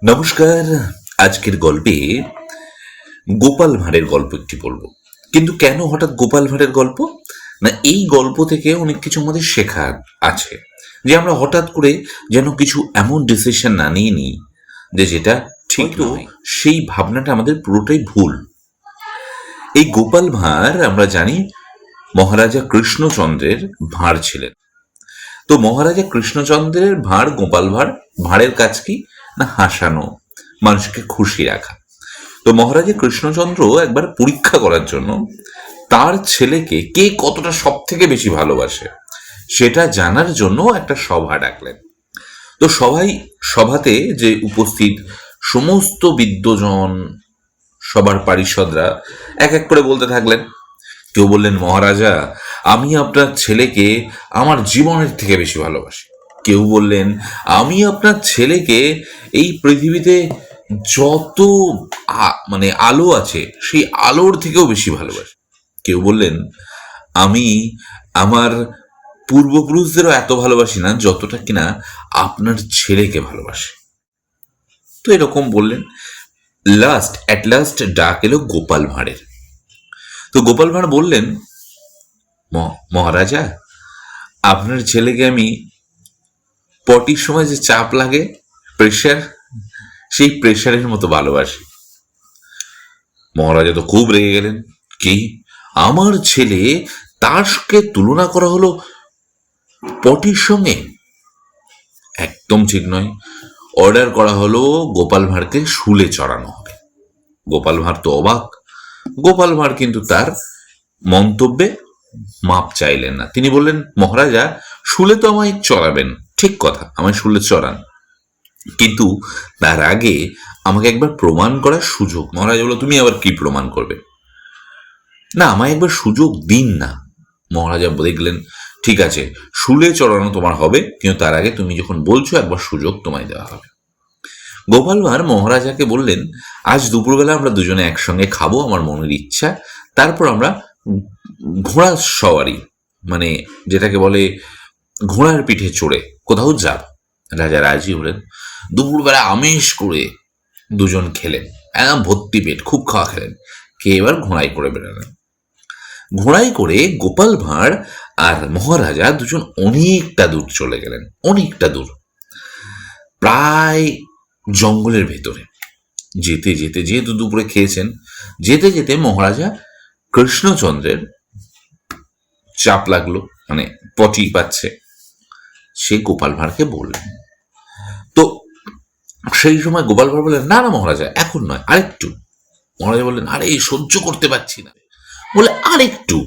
নমস্কার। আজকের গল্পে গোপাল ভাঁড়ের গল্প একটি বলবো। কিন্তু কেন হঠাৎ গোপাল ভাঁড়ের গল্প? না, এই গল্প থেকে অনেক কিছু আমাদের শেখার আছে, যে আমরা হঠাৎ করে যেন কিছু এমন ডিসিশন না নিয়ে নিই যেটা ঠিক নয়। সেই ভাবনাটা আমাদের পুরোটাই ভুল। এই গোপাল ভাঁড় আমরা জানি মহারাজা কৃষ্ণচন্দ্রের ভাঁড় ছিলেন। তো মহারাজা কৃষ্ণচন্দ্রের ভাঁড় গোপাল ভাঁড়, ভাঁড়ের কাজ কি না হাসানো, মানুষকে খুশি রাখা। তো মহারাজা কৃষ্ণচন্দ্র একবার পরীক্ষা করার জন্য তার ছেলেকে কে কতটা সব থেকে বেশি ভালোবাসে সেটা জানার জন্য একটা সভা ডাকলেন। তো সভাতে যে উপস্থিত সমস্ত বিদ্বজন, সবার পারিষদরা এক এক করে বলতে থাকলেন। কেউ বললেন, মহারাজা, আমি আপনার ছেলেকে আমার জীবনের থেকে বেশি ভালোবাসি। কেউ বললেন, আমি আপনার ছেলেকে এই পৃথিবীতে যত মানে আলো আছে সেই আলোর থেকেও বেশি ভালোবাসি। কেউ বললেন, আমি আমার পূর্বপুরুষদেরও এত ভালোবাসি না যতটা কিনা আপনার ছেলেকে ভালোবাসি। তো এরকম বললেন। অ্যাট লাস্ট ডাক এলো গোপাল ভাঁড়ের। তো গোপাল ভাঁড় বললেন, মহারাজা, আপনার ছেলেকে আমি পটির সময় যে চাপ লাগে, প্রেশার, সেই প্রেশারের মতো ভালোবাসি। মহারাজা তো খুব রেগে গেলেন। কি, আমার ছেলে, তারকে তুলনা করা হলো পটির সঙ্গে? একদম ঠিক নয়। অর্ডার করা হলো গোপাল ভাঁড়কে শুলে চড়ানো হবে। গোপাল ভাঁড় তো অবাক। গোপাল ভাঁড় কিন্তু তার মন্তব্যে মাপ চাইলেন না। তিনি বললেন, মহারাজা, শুলে তো আমায় চড়াবেন, ঠিক কথা, আমায় শুলে চড়ান, কিন্তু তার আগে আমাকে একবার প্রমাণ করার সুযোগ। মহারাজা বলল, তুমি আবার কি প্রমাণ করবে? না, আমায় একবার সুযোগ দিন না। মহারাজা দেখলেন, ঠিক আছে, শুলে চড়ানো তোমার হবে, কিন্তু তার আগে তুমি যখন বলছো একবার সুযোগ তোমায় দেওয়া হবে। গোপাল ভাঁড় মহারাজাকে বললেন, আজ দুপুরবেলা আমরা দুজনে একসঙ্গে খাবো, আমার মনের ইচ্ছা। তারপর আমরা ঘোড়া সওয়ারি, মানে যেটাকে বলে ঘোড়ার পিঠে চড়ে কোথাও যাব। রাজা রাজি হলেন। দুপুরবেলা আমেশ করে দুজন খেলেন, একদম ভর্তি পেট, খুব খাওয়া খেলেন। খেয়ে এবার ঘোড়ায় করে বেরোলেন। ঘোড়ায় করে গোপাল ভাঁড় আর মহারাজা দুজন অনেকটা দূর চলে গেলেন, অনেকটা দূর, প্রায় জঙ্গলের ভেতরে। যেতে যেতে, যেহেতু দুপুরে খেয়েছেন, যেতে যেতে মহারাজা কৃষ্ণচন্দ্রের চাপ লাগলো, মানে পটি পাচ্ছে। সে গোপাল ভাঁড়কে বললেন। তো সেই সময় গোপাল ভাঁড় বললেন, না না মহারাজা, এখন নয়, আরেকটু। মহারাজা বললেন, আরে সহ্য করতে পারছি না। বলে, আরেকটু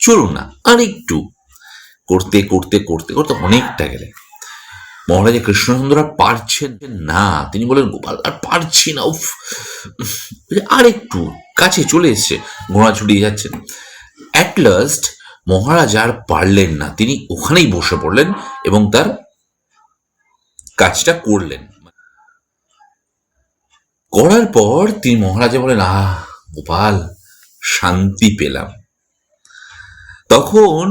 চলুন না, আরেকটু। করতে করতে করতে করতে অনেকটা গেলে মহারাজা কৃষ্ণচন্দ্র আর পারছেন না। তিনি বলেন, গোপাল, আর পারছি না, উফ। আর একটু কাছে চলে এসছে, ঘোড়া ছুটিয়ে যাচ্ছেন। অ্যাট লাস্ট মহারাজা আর পারলেন না, তিনি ওখানেই বসে পড়লেন এবং তার কাজটা করলেন। করার পর তিনি মহারাজা বলেন, গোপাল, শান্তি পেলাম। তখন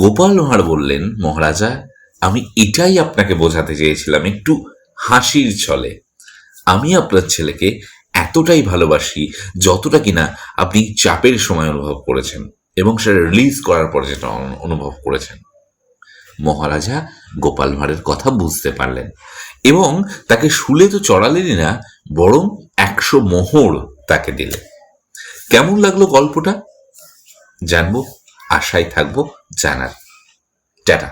গোপাল ভাঁড় বললেন, মহারাজা, আমি এটাই আপনাকে বোঝাতে চেয়েছিলাম একটু হাসির ছলে। আমি আপনার ছেলেকে এতটাই ভালোবাসি যতটা কিনা আপনি চাপের সময় অনুভব করেছেন এবং সেটা রিলিজ করার পর যেটা অনুভব করেছেন। মহারাজা গোপাল ভাঁড়ের কথা বুঝতে পারলেন এবং তাকে শুলে তো চড়ালেনই না, বরং 100 মোহর তাকে দিলেন। কেমন লাগলো গল্পটা জানবো, আশায় থাকবো জানার। টাটা।